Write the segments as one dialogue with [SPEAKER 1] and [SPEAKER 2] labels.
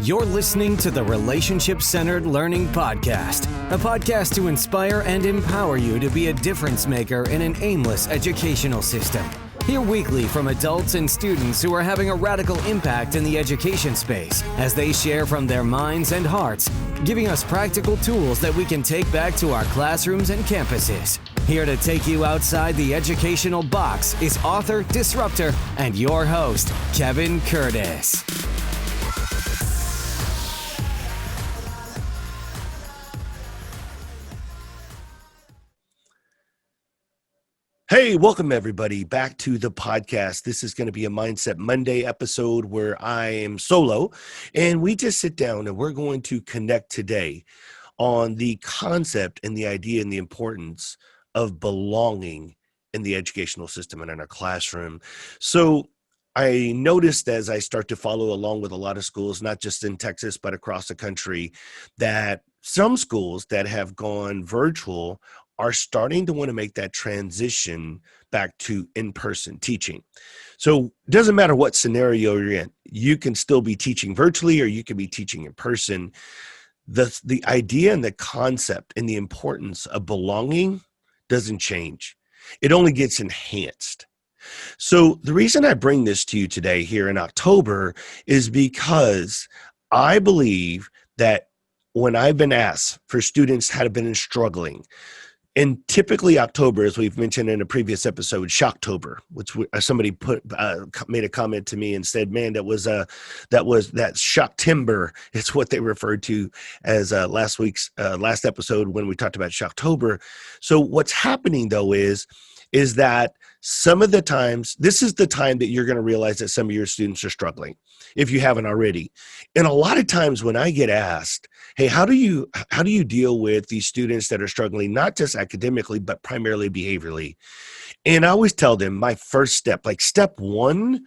[SPEAKER 1] You're listening to the Relationship-Centered Learning Podcast, a podcast to inspire and empower you to be a difference maker in an aimless educational system. Hear weekly from adults and students who are having a radical impact in the education space as they share from their minds and hearts, giving us practical tools that we can take back to our classrooms and campuses. Here to take you outside the educational box is author, disruptor, and your host, Kevin Curtis.
[SPEAKER 2] Hey, welcome everybody back to the podcast. This is going to be a Mindset Monday episode where I am solo and we just sit down and we're going to connect today on the concept and the idea and the importance of belonging in the educational system and in our classroom. So I noticed as I start to follow along with a lot of schools, not just in Texas, but across the country, that some schools that have gone virtual are starting to want to make that transition back to in-person teaching. So it doesn't matter what scenario you're in. You can still be teaching virtually or you can be teaching in person. The idea and the concept and the importance of belonging doesn't change. It only gets enhanced. So the reason I bring this to you today here in October is because I believe that when I've been asked for students that have been struggling, and typically October, as we've mentioned in a previous episode, Shocktober, which somebody made a comment to me and said, "Man, that Shocktimber." It's what they referred to as last week's last episode when we talked about Shocktober. So what's happening though is that some of the times, this is the time that you're going to realize that some of your students are struggling, if you haven't already. And a lot of times when I get asked, hey, how do you deal with these students that are struggling, not just academically, but primarily behaviorally? And I always tell them my first step, like step one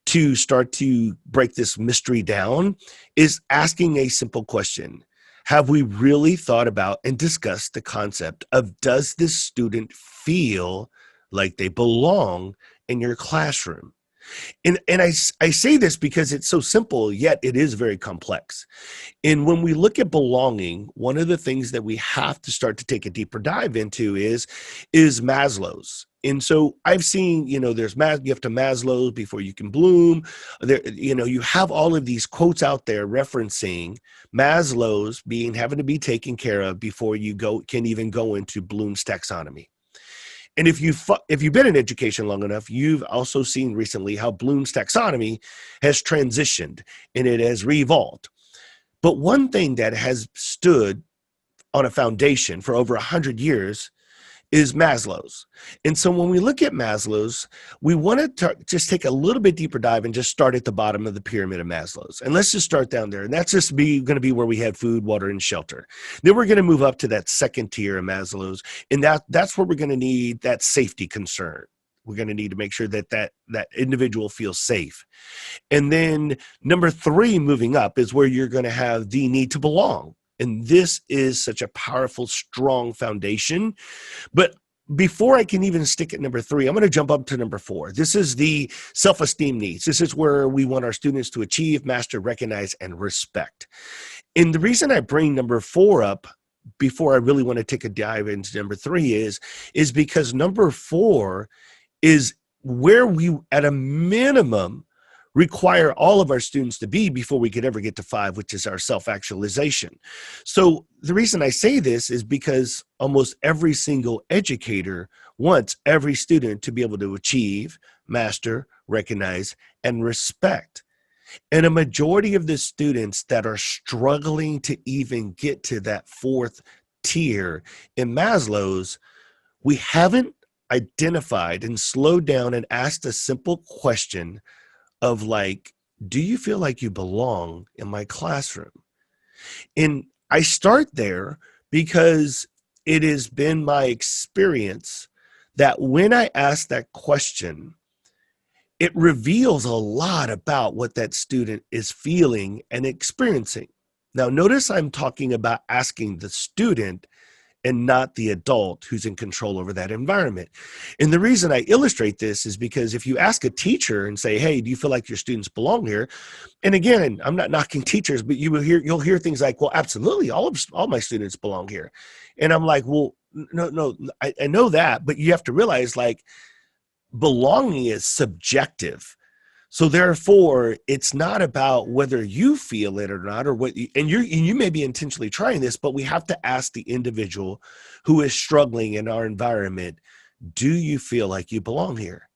[SPEAKER 2] to start to break this mystery down, is asking a simple question. Have we really thought about and discussed the concept of, does this student feel like they belong in your classroom? And I say this because it's so simple, yet it is very complex. And when we look at belonging, one of the things that we have to start to take a deeper dive into is Maslow's. And so I've seen, there's you have to Maslow's before you can bloom. There, you have all of these quotes out there referencing Maslow's having to be taken care of before you can even go into Bloom's taxonomy. And if you've been in education long enough, you've also seen recently how Bloom's taxonomy has transitioned and it has re-evolved. But one thing that has stood on a foundation for over 100 years is Maslow's. And so when we look at Maslow's, we want to just take a little bit deeper dive and just start at the bottom of the pyramid of Maslow's. And let's just start down there. And that's just going to be where we had food, water, and shelter. Then we're going to move up to that second tier of Maslow's. And that's where we're going to need that safety concern. We're going to need to make sure that individual feels safe. And then number 3, moving up, is where you're going to have the need to belong. And this is such a powerful, strong foundation. But before I can even stick at number 3, I'm going to jump up to number 4. This is the self-esteem needs. This is where we want our students to achieve, master, recognize, and respect. And the reason I bring number 4 up before I really want to take a dive into number 3 is because number 4 is where we, at a minimum, require all of our students to be before we could ever get to 5, which is our self-actualization. So the reason I say this is because almost every single educator wants every student to be able to achieve, master, recognize, and respect. And a majority of the students that are struggling to even get to that 4th tier in Maslow's, we haven't identified and slowed down and asked a simple question of like, do you feel like you belong in my classroom? And I start there because it has been my experience that when I ask that question, it reveals a lot about what that student is feeling and experiencing. Now, notice I'm talking about asking the student and not the adult who's in control over that environment. And the reason I illustrate this is because if you ask a teacher and say, hey, do you feel like your students belong here? And again, I'm not knocking teachers, but you'll hear things like, well, absolutely, all my students belong here. And I'm like, well, no, I know that, but you have to realize, like, belonging is subjective. So therefore, it's not about whether you feel it or not, or what. And you may be intentionally trying this, but we have to ask the individual who is struggling in our environment: do you feel like you belong here?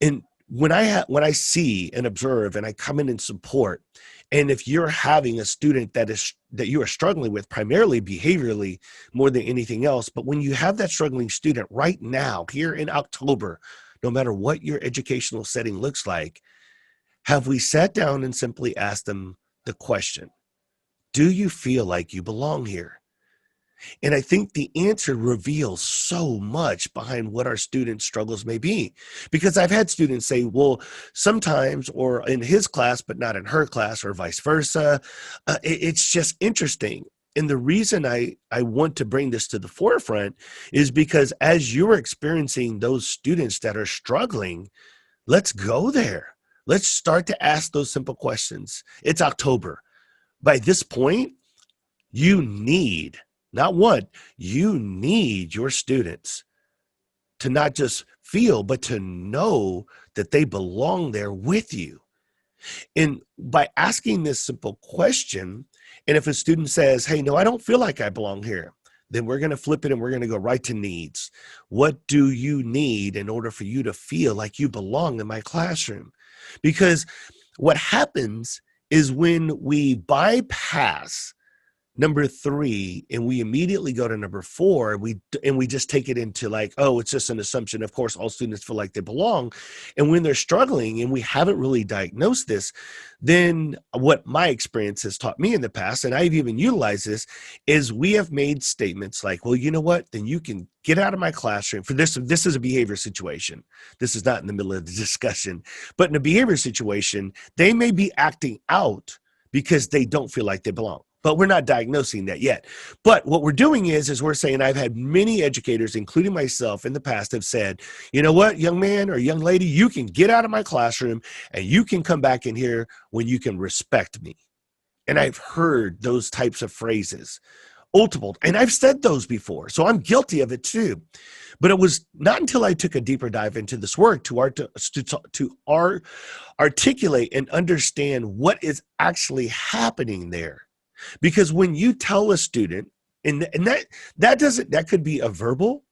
[SPEAKER 2] And when I see and observe, and I come in and support, and if you're having a student that you are struggling with, primarily behaviorally more than anything else, but when you have that struggling student right now here in October, no matter what your educational setting looks like, have we sat down and simply asked them the question, do you feel like you belong here? And I think the answer reveals so much behind what our students' struggles may be. Because I've had students say, well, sometimes, or in his class, but not in her class, or vice versa. It's just interesting. And the reason I want to bring this to the forefront is because as you're experiencing those students that are struggling, let's go there. Let's start to ask those simple questions. It's October. By this point, you need, not want, you need your students to not just feel, but to know that they belong there with you. And by asking this simple question, and if a student says, hey, no, I don't feel like I belong here, then we're going to flip it and we're going to go right to needs. What do you need in order for you to feel like you belong in my classroom? Because what happens is when we bypass number 3 and we immediately go to number 4, we just take it into like, oh, it's just an assumption. Of course, all students feel like they belong. And when they're struggling and we haven't really diagnosed this, then what my experience has taught me in the past, and I've even utilized this, is we have made statements like, well, you know what, then you can get out of my classroom. For this is a behavior situation. This is not in the middle of the discussion, but in a behavior situation, they may be acting out because they don't feel like they belong. But we're not diagnosing that yet. But what we're doing is we're saying, I've had many educators, including myself in the past, have said, you know what, young man or young lady, you can get out of my classroom and you can come back in here when you can respect me. And I've heard those types of phrases, multiple, and I've said those before. So I'm guilty of it too. But it was not until I took a deeper dive into this work to articulate and understand what is actually happening there. Because when you tell a student, and that could be a verbal,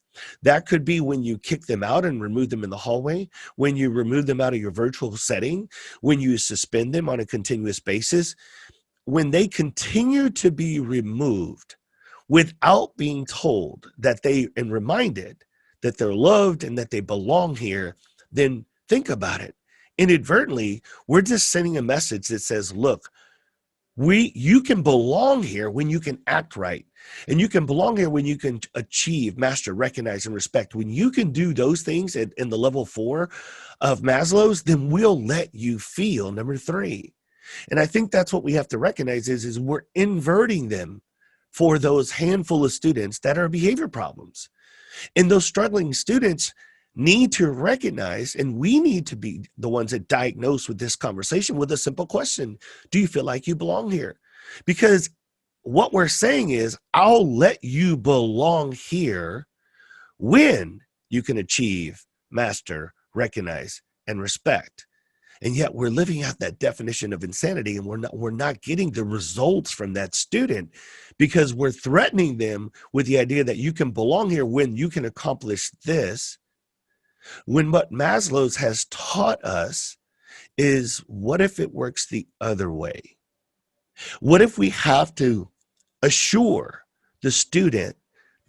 [SPEAKER 2] that could be when you kick them out and remove them in the hallway, when you remove them out of your virtual setting, when you suspend them on a continuous basis, when they continue to be removed without being told and reminded that they're loved and that they belong here, then think about it. Inadvertently, we're just sending a message that says, look, you can belong here when you can act right. And you can belong here when you can achieve, master, recognize, and respect. When you can do those things in the level 4 of Maslow's, then we'll let you feel number 3. And I think that's what we have to recognize is we're inverting them for those handful of students that are behavior problems. And those struggling students need to recognize, and we need to be the ones that diagnose with this conversation with a simple question. Do you feel like you belong here? Because what we're saying is, I'll let you belong here when you can achieve, master, recognize, and respect. And yet we're living out that definition of insanity, and we're not getting the results from that student because we're threatening them with the idea that you can belong here when you can accomplish this. When what Maslow's has taught us is, what if it works the other way? What if we have to assure the student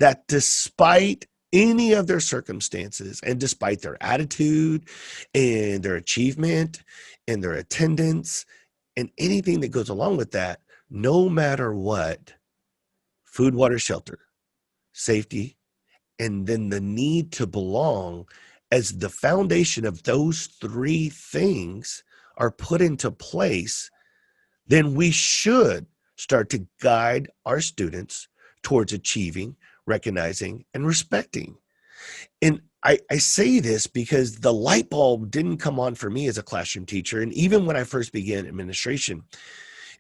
[SPEAKER 2] that despite any of their circumstances and despite their attitude and their achievement and their attendance and anything that goes along with that, no matter what, food, water, shelter, safety, and then the need to belong as the foundation of those 3 things are put into place, then we should start to guide our students towards achieving, recognizing, and respecting. And I say this because the light bulb didn't come on for me as a classroom teacher. And even when I first began administration,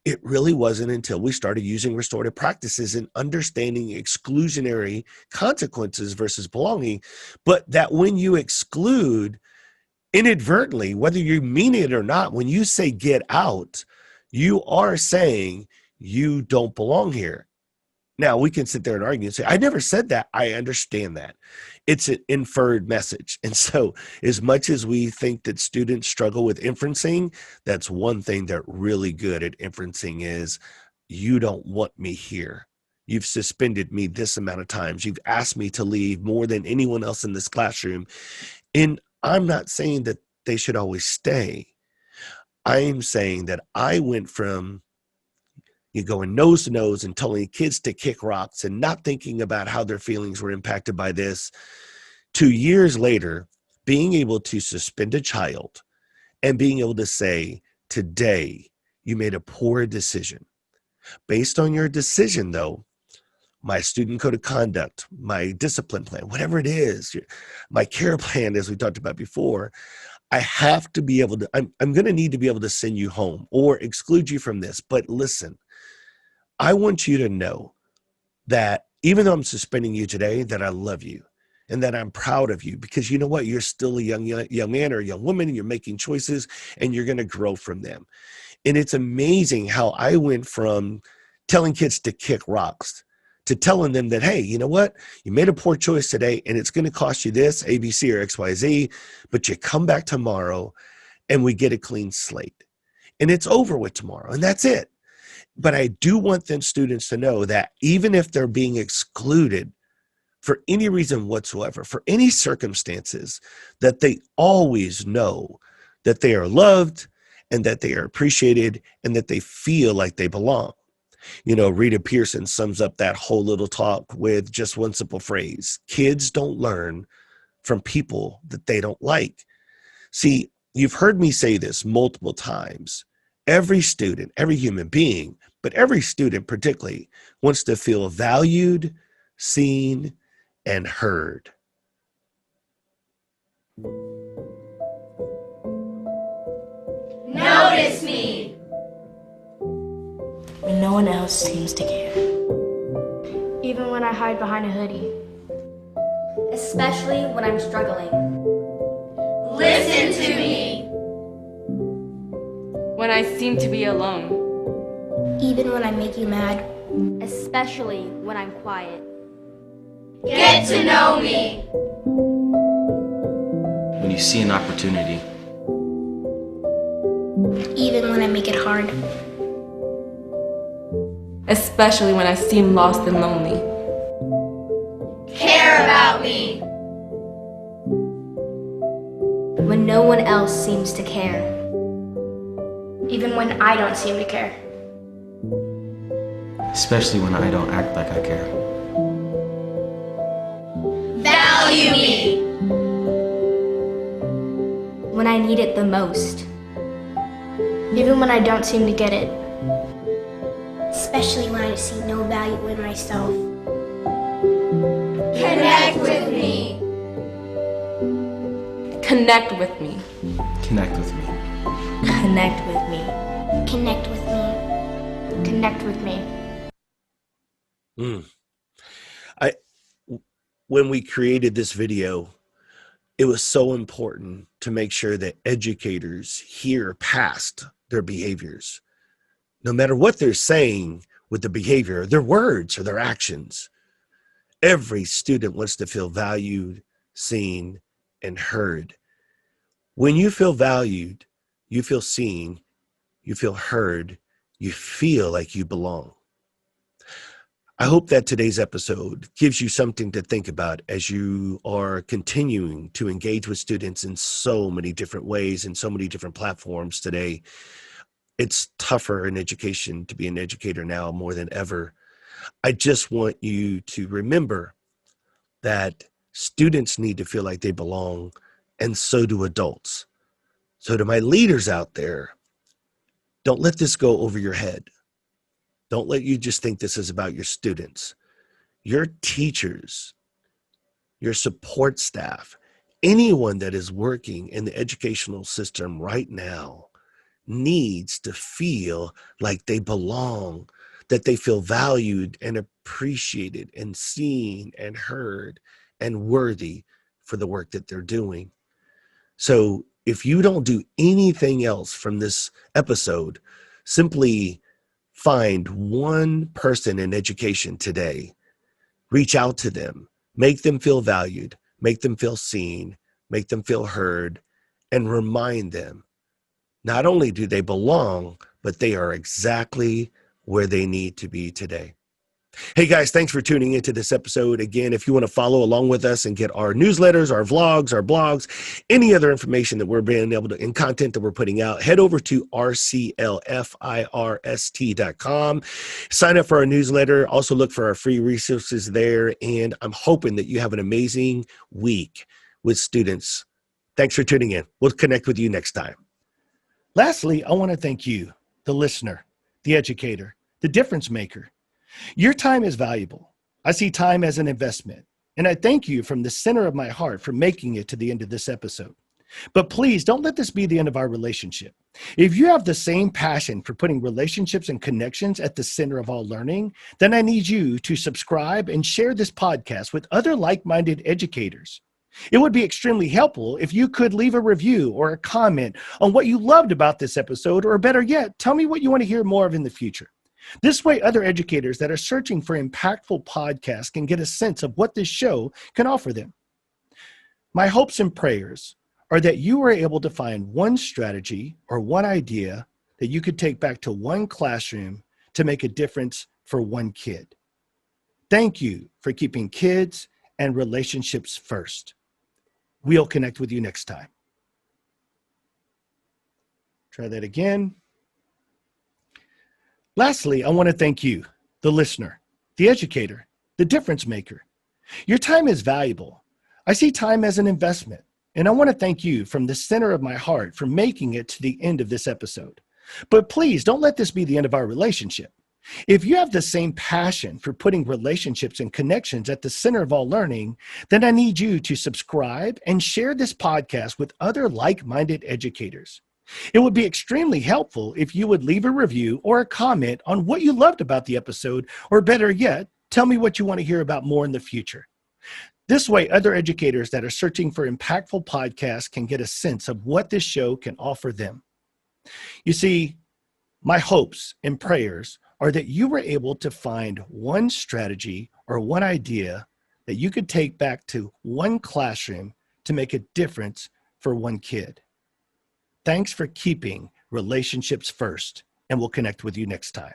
[SPEAKER 2] it really wasn't until we started using restorative practices and understanding exclusionary consequences versus belonging. But that when you exclude inadvertently, whether you mean it or not, when you say get out, you are saying you don't belong here. Now, we can sit there and argue and say, I never said that. I understand that. It's an inferred message. And so as much as we think that students struggle with inferencing, that's one thing they're really good at inferencing is you don't want me here. You've suspended me this amount of times. You've asked me to leave more than anyone else in this classroom. And I'm not saying that they should always stay. I am saying that I went from you going nose to nose and telling kids to kick rocks and not thinking about how their feelings were impacted by this. 2 years later, being able to suspend a child and being able to say, today, you made a poor decision. Based on your decision, though, my student code of conduct, my discipline plan, whatever it is, my care plan, as we talked about before, I have to be able to, I'm going to need to be able to send you home or exclude you from this. But listen, I want you to know that even though I'm suspending you today, that I love you and that I'm proud of you because you know what? You're still a young man or a young woman and you're making choices and you're going to grow from them. And it's amazing how I went from telling kids to kick rocks to telling them that, hey, you know what? You made a poor choice today and it's going to cost you this, A, B, C, or X, Y, Z, but you come back tomorrow and we get a clean slate. And it's over with tomorrow and that's it. But I do want them students to know that even if they're being excluded for any reason whatsoever, for any circumstances, that they always know that they are loved and that they are appreciated and that they feel like they belong. You know, Rita Pearson sums up that whole little talk with just one simple phrase. Kids don't learn from people that they don't like. See, you've heard me say this multiple times. Every student, every human being, but every student particularly wants to feel valued, seen, and heard.
[SPEAKER 3] Notice me.
[SPEAKER 4] When no one else seems to care.
[SPEAKER 5] Even when I hide behind a hoodie.
[SPEAKER 3] Especially when I'm struggling. Listen to me.
[SPEAKER 6] When I seem to be alone.
[SPEAKER 4] Even when I make you mad.
[SPEAKER 5] Especially when I'm quiet.
[SPEAKER 3] Get to know me.
[SPEAKER 7] When you see an opportunity.
[SPEAKER 4] Even when I make it hard.
[SPEAKER 6] Especially when I seem lost and lonely.
[SPEAKER 3] Care about me.
[SPEAKER 5] When no one else seems to care.
[SPEAKER 4] Even when I don't seem to care.
[SPEAKER 7] Especially when I don't act like I care.
[SPEAKER 3] Value me.
[SPEAKER 5] When I need it the most.
[SPEAKER 4] Even when I don't seem to get it.
[SPEAKER 8] Especially when I see no value in myself.
[SPEAKER 3] Connect with me.
[SPEAKER 6] Connect with me.
[SPEAKER 7] Connect with me.
[SPEAKER 5] Connect with me.
[SPEAKER 8] Connect with me.
[SPEAKER 4] Connect with me.
[SPEAKER 2] When we created this video, it was so important to make sure that educators hear past their behaviors. No matter what they're saying with the behavior, their words or their actions, every student wants to feel valued, seen, and heard. When you feel valued, you feel seen, you feel heard, you feel like you belong. I hope that today's episode gives you something to think about as you are continuing to engage with students in so many different ways and so many different platforms today. It's tougher in education to be an educator now more than ever. I just want you to remember that students need to feel like they belong, and so do adults. So to my leaders out there, don't let this go over your head. Don't let you just think this is about your students. your teachers, your support staff, anyone that is working in the educational system right now needs to feel like they belong, that they feel valued and appreciated and seen and heard and worthy for the work that they're doing. So if you don't do anything else from this episode, simply find one person in education today, reach out to them, make them feel valued, make them feel seen, make them feel heard, and remind them not only do they belong, but they are exactly where they need to be today. Hey guys, thanks for tuning into this episode. Again, if you want to follow along with us and get our newsletters, our vlogs, our blogs, any other information that we're being able to, and content that we're putting out, head over to rclfirst.com. Sign up for our newsletter. Also look for our free resources there. And I'm hoping that you have an amazing week with students. Thanks for tuning in. We'll connect with you next time. Lastly, I want to thank you, the listener, the educator, the difference maker. Your time is valuable. I see time as an investment, and I thank you from the center of my heart for making it to the end of this episode. But please don't let this be the end of our relationship. If you have the same passion for putting relationships and connections at the center of all learning, then I need you to subscribe and share this podcast with other like-minded educators. It would be extremely helpful if you could leave a review or a comment on what you loved about this episode, or better yet, tell me what you want to hear more of in the future. This way, other educators that are searching for impactful podcasts can get a sense of what this show can offer them. My hopes and prayers are that you are able to find one strategy or one idea that you could take back to one classroom to make a difference for one kid. Thank you for keeping kids and relationships first. We'll connect with you next time. Try that again. Lastly, I want to thank you, the listener, the educator, the difference maker. Your time is valuable. I see time as an investment, and I want to thank you from the center of my heart for making it to the end of this episode. But please don't let this be the end of our relationship. If you have the same passion for putting relationships and connections at the center of all learning, then I need you to subscribe and share this podcast with other like-minded educators. It would be extremely helpful if you would leave a review or a comment on what you loved about the episode, or better yet, tell me what you want to hear about more in the future. This way, other educators that are searching for impactful podcasts can get a sense of what this show can offer them. You see, my hopes and prayers are that you were able to find one strategy or one idea that you could take back to one classroom to make a difference for one kid. Thanks for keeping relationships first, and we'll connect with you next time.